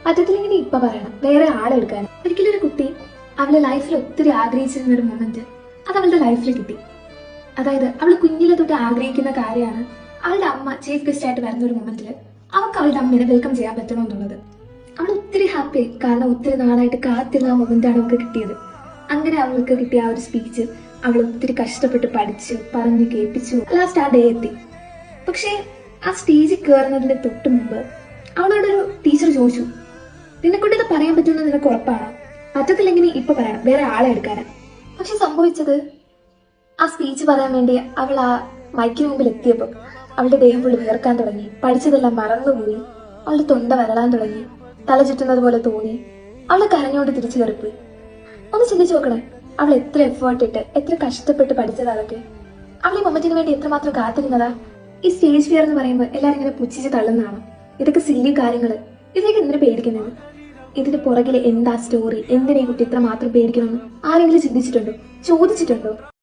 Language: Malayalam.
പറ്റത്തില്ലെങ്കിൽ ഇപ്പൊ പറയണം വേറെ ആളെടുക്കാൻ. ഒരിക്കലും ഒരു കുട്ടി അവളുടെ ലൈഫിൽ ഒത്തിരി ആഗ്രഹിച്ചിരുന്ന ഒരു മൊമെന്റ് അത് അവളുടെ ലൈഫിൽ കിട്ടി. അതായത് അവൾ കുഞ്ഞിലെ തൊട്ട് ആഗ്രഹിക്കുന്ന കാര്യമാണ് അവളുടെ അമ്മ ചീഫ് ഗസ്റ്റ് ആയിട്ട് വരുന്ന ഒരു മൊമെന്റിൽ അവൾക്ക് അവളുടെ അമ്മേനെ വെൽക്കം ചെയ്യാൻ പറ്റണമെന്നുള്ളത്. അവൾ ഒത്തിരി ഹാപ്പി, കാരണം ഒത്തിരി നാളായിട്ട് കാത്തിരുന്ന ആ മൊമെന്റാണ് അവൾക്ക് കിട്ടിയത്. അങ്ങനെ അവൾക്ക് കിട്ടിയ ആ ഒരു സ്പീച്ച് അവൾ ഒത്തിരി കഷ്ടപ്പെട്ട് പഠിച്ച് പറഞ്ഞ് കേൾപ്പിച്ചു. ലാസ്റ്റ് ആ ഡേ എത്തി. പക്ഷേ ആ സ്റ്റേജിൽ കയറുന്നതിന് തൊട്ട് മുമ്പ് അവളോടൊരു ടീച്ചർ ചോദിച്ചു, നിന്നെക്കൊണ്ട് ഇത് പറയാൻ പറ്റുമെന്ന് നിനക്ക് ഉറപ്പാണോ? പറ്റത്തില്ലെങ്കിൽ ഇപ്പൊ പറയണം വേറെ ആളെ എടുക്കാനാ. പക്ഷെ സംഭവിച്ചത് ആ സ്പീച്ച് പറയാൻ വേണ്ടി അവൾ ആ മൈക്കിന് മുമ്പിൽ എത്തിയപ്പോൾ അവളുടെ ദേഹം ഫുള്ള് വിയർക്കാൻ തുടങ്ങി. പഠിച്ചതെല്ലാം മറന്നുപോയി. അവളുടെ തൊണ്ട വരളാൻ തുടങ്ങി. തല ചുറ്റുന്നത് പോലെ തോന്നി. അവളെ കരഞ്ഞോണ്ട് തിരിച്ചു കയറിപ്പോയി. ഒന്ന് ചിന്തിച്ചു നോക്കണേ, അവൾ എത്ര എഫേർട്ട് ഇട്ട് എത്ര കഷ്ടപ്പെട്ട് പഠിച്ചത് അതൊക്കെ. അവൾ ഈ മൊമെന്റിന് വേണ്ടി എത്രമാത്രം കാത്തിരുന്നതാ. ഈ സ്റ്റേജ് ഫിയർ എന്ന് പറയുമ്പോൾ എല്ലാവരും ഇങ്ങനെ പുച്ഛിച്ച് തള്ളുന്നതാണ്. ഇതൊക്കെ സില്ലി കാര്യങ്ങള്, ഇതിലേക്ക് എന്തിനു പേടിക്കുന്നത്? ഇതിന് പുറകിലെ എന്താ സ്റ്റോറി? എന്തിനെ കുട്ടി ഇത്ര മാത്രം പേടിക്കണമെന്ന് ആരെങ്കിലും ചിന്തിച്ചിട്ടുണ്ടോ? ചോദിച്ചിട്ടുണ്ടോ?